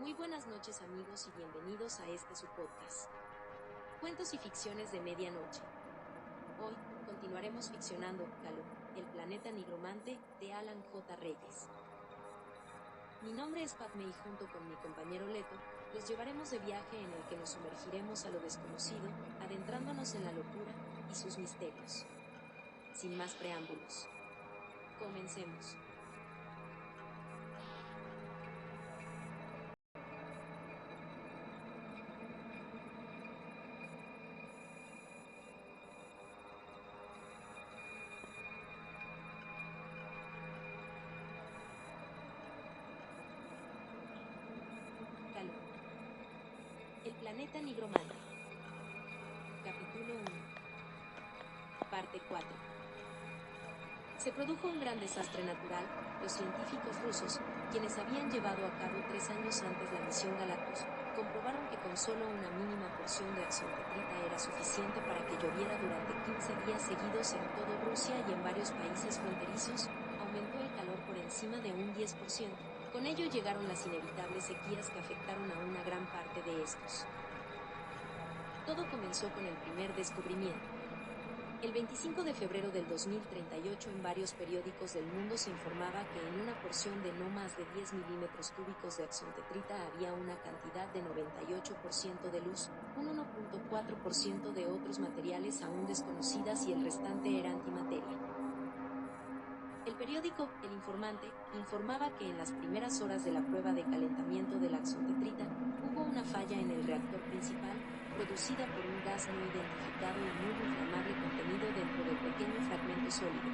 Muy buenas noches amigos y bienvenidos a su podcast. Cuentos y ficciones de medianoche. Hoy, continuaremos ficcionando Calo, el planeta nigromante, de Alan J. Reyes. Mi nombre es Padme y junto con mi compañero Leto, los llevaremos de viaje en el que nos sumergiremos a lo desconocido, adentrándonos en la locura y sus misterios. Sin más preámbulos. Comencemos. Calo, el planeta nigromante. Capítulo 1. Parte 4. Se produjo un gran desastre natural. Los científicos rusos, quienes habían llevado a cabo 3 años antes la misión Galactus, comprobaron que con solo una mínima porción de axontetrita era suficiente para que lloviera durante 15 días seguidos en toda Rusia y en varios países fronterizos. Aumentó el calor por encima de un 10%. Con ello llegaron las inevitables sequías que afectaron a una gran parte de estos. Todo comenzó con el primer descubrimiento. El 25 de febrero del 2038 en varios periódicos del mundo se informaba que en una porción de no más de 10 milímetros cúbicos de axontetrita había una cantidad de 98% de luz, un 1.4% de otros materiales aún desconocidas y el restante era antimateria. El periódico El Informante informaba que en las primeras horas de la prueba de calentamiento de la axontetrita hubo una falla en el reactor principal, producida por un gas no identificado y muy inflamable contenido dentro del pequeño fragmento sólido.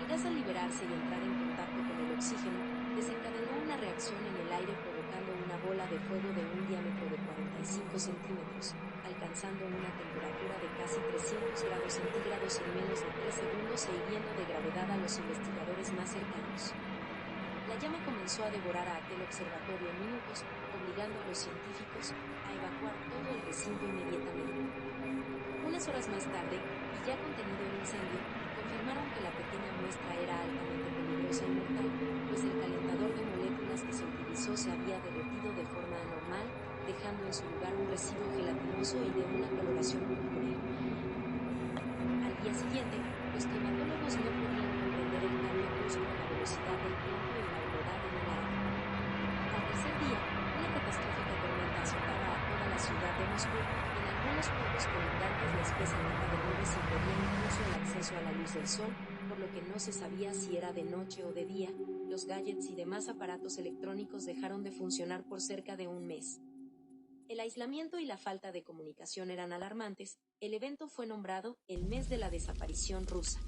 El gas al liberarse y entrar en contacto con el oxígeno, desencadenó una reacción en el aire provocando una bola de fuego de un diámetro de 45 centímetros, alcanzando una temperatura de casi 300 grados centígrados en menos de 3 segundos e hiriendo de gravedad a los investigadores más cercanos. La llama comenzó a devorar a aquel observatorio en minutos, obligando a los científicos a evacuar todo el recinto inmediatamente. Unas horas más tarde, y ya contenido el incendio, confirmaron que la pequeña muestra era altamente peligrosa y mortal, pues el calentador de moléculas que se utilizó se había derretido de forma anormal, dejando en su lugar un residuo gelatinoso y de una coloración púrpura. Al día siguiente, los climatólogos no podían comprender el cambio brusco en la velocidad del viento y la humedad en el aire. Al tercer día, una catastrófica tormenta azotaba a toda la ciudad de Moscú. En algunos puntos colindantes la espesa capa de nubes impedía incluso el acceso a la luz del sol, por lo que no se sabía si era de noche o de día. Los gadgets y demás aparatos electrónicos dejaron de funcionar por cerca de un mes. El aislamiento y la falta de comunicación eran alarmantes. El evento fue nombrado el mes de la desaparición rusa.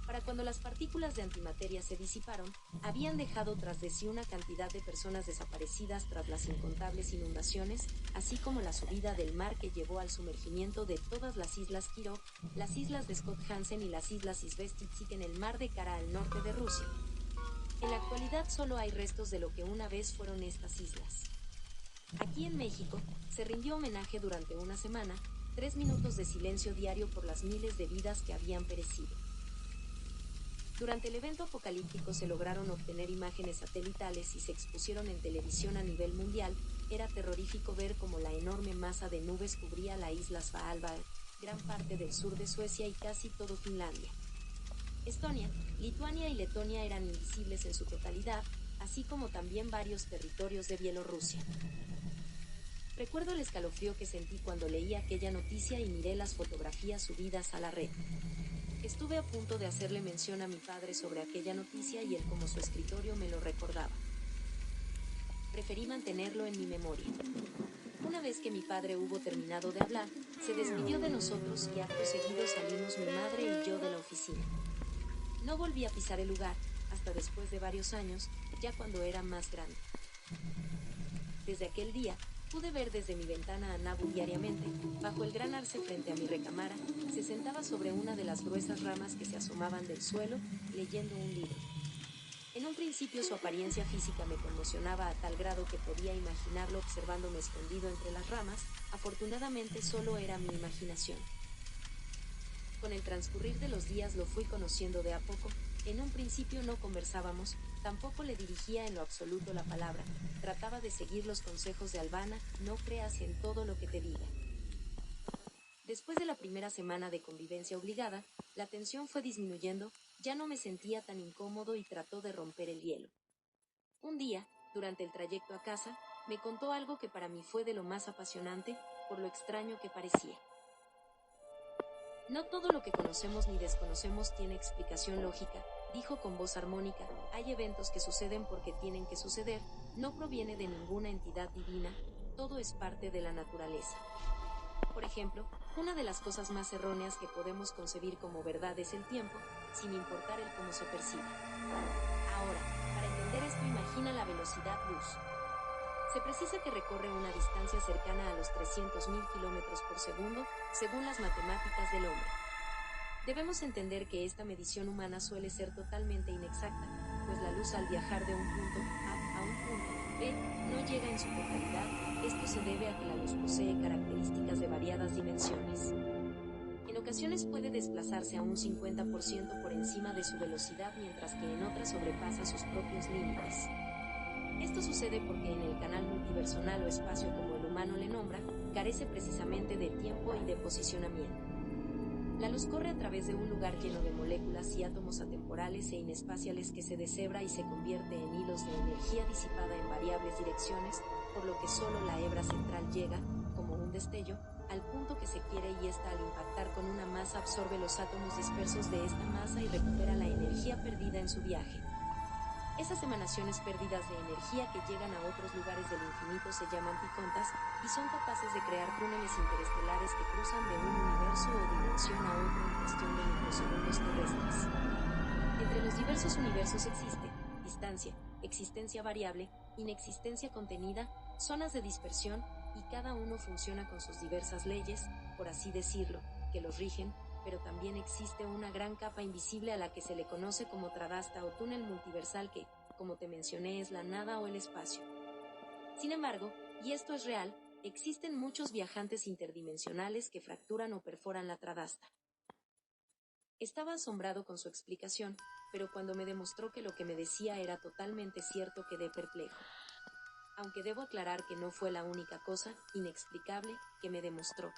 Para cuando las partículas de antimateria se disiparon, habían dejado tras de sí una cantidad de personas desaparecidas tras las incontables inundaciones, así como la subida del mar que llevó al sumergimiento de todas las islas Kirov, las islas de Scott Hansen y las islas Izvestitsk en el mar de cara al norte de Rusia. En la actualidad solo hay restos de lo que una vez fueron estas islas. Aquí en México, se rindió homenaje durante una semana, 3 minutos de silencio diario por las miles de vidas que habían perecido. Durante el evento apocalíptico se lograron obtener imágenes satelitales y se expusieron en televisión a nivel mundial. Era terrorífico ver cómo la enorme masa de nubes cubría la isla Svalbard, gran parte del sur de Suecia y casi todo Finlandia. Estonia, Lituania y Letonia eran invisibles en su totalidad, así como también varios territorios de Bielorrusia. Recuerdo el escalofrío que sentí cuando leí aquella noticia y miré las fotografías subidas a la red. Estuve a punto de hacerle mención a mi padre sobre aquella noticia y él como su escritorio me lo recordaba. Preferí mantenerlo en mi memoria. Una vez que mi padre hubo terminado de hablar, se despidió de nosotros y acto seguido salimos mi madre y yo de la oficina. No volví a pisar el lugar, hasta después de varios años, ya cuando era más grande. Desde aquel día, pude ver desde mi ventana a Nabu diariamente. Bajo el gran arce frente a mi recámara, se sentaba sobre una de las gruesas ramas que se asomaban del suelo, leyendo un libro. En un principio su apariencia física me conmocionaba a tal grado que podía imaginarlo observándome escondido entre las ramas. Afortunadamente solo era mi imaginación. Con el transcurrir de los días lo fui conociendo de a poco. En un principio no conversábamos, tampoco le dirigía en lo absoluto la palabra, trataba de seguir los consejos de Albana, no creas en todo lo que te diga. Después de la primera semana de convivencia obligada, la tensión fue disminuyendo, ya no me sentía tan incómodo y trató de romper el hielo. Un día, durante el trayecto a casa, me contó algo que para mí fue de lo más apasionante, por lo extraño que parecía. No todo lo que conocemos ni desconocemos tiene explicación lógica, dijo con voz armónica, hay eventos que suceden porque tienen que suceder, no proviene de ninguna entidad divina, todo es parte de la naturaleza. Por ejemplo, una de las cosas más erróneas que podemos concebir como verdad es el tiempo, sin importar el cómo se percibe. Ahora, para entender esto imagina la velocidad luz. Se precisa que recorre una distancia cercana a los 300.000 kilómetros por segundo, según las matemáticas del hombre. Debemos entender que esta medición humana suele ser totalmente inexacta, pues la luz al viajar de un punto A un punto B no llega en su totalidad, esto se debe a que la luz posee características de variadas dimensiones. En ocasiones puede desplazarse a un 50% por encima de su velocidad mientras que en otras sobrepasa sus propios límites. Esto sucede porque en el canal multiversonal o espacio como el humano le nombra, carece precisamente de tiempo y de posicionamiento. La luz corre a través de un lugar lleno de moléculas y átomos atemporales e inespaciales que se deshebra y se convierte en hilos de energía disipada en variables direcciones, por lo que solo la hebra central llega, como un destello, al punto que se quiere y ésta al impactar con una masa absorbe los átomos dispersos de esta masa y recupera la energía perdida en su viaje. Esas emanaciones perdidas de energía que llegan a otros lugares del infinito se llaman picontas, y son capaces de crear túneles interestelares que cruzan de un universo o dimensión a otro en cuestión de microsegundos terrestres. Entre los diversos universos existe distancia, existencia variable, inexistencia contenida, zonas de dispersión, y cada uno funciona con sus diversas leyes, por así decirlo, que los rigen, pero también existe una gran capa invisible a la que se le conoce como Tradasta o túnel multiversal que, como te mencioné, es la nada o el espacio. Sin embargo, y esto es real, existen muchos viajantes interdimensionales que fracturan o perforan la Tradasta. Estaba asombrado con su explicación, pero cuando me demostró que lo que me decía era totalmente cierto quedé perplejo. Aunque debo aclarar que no fue la única cosa inexplicable que me demostró.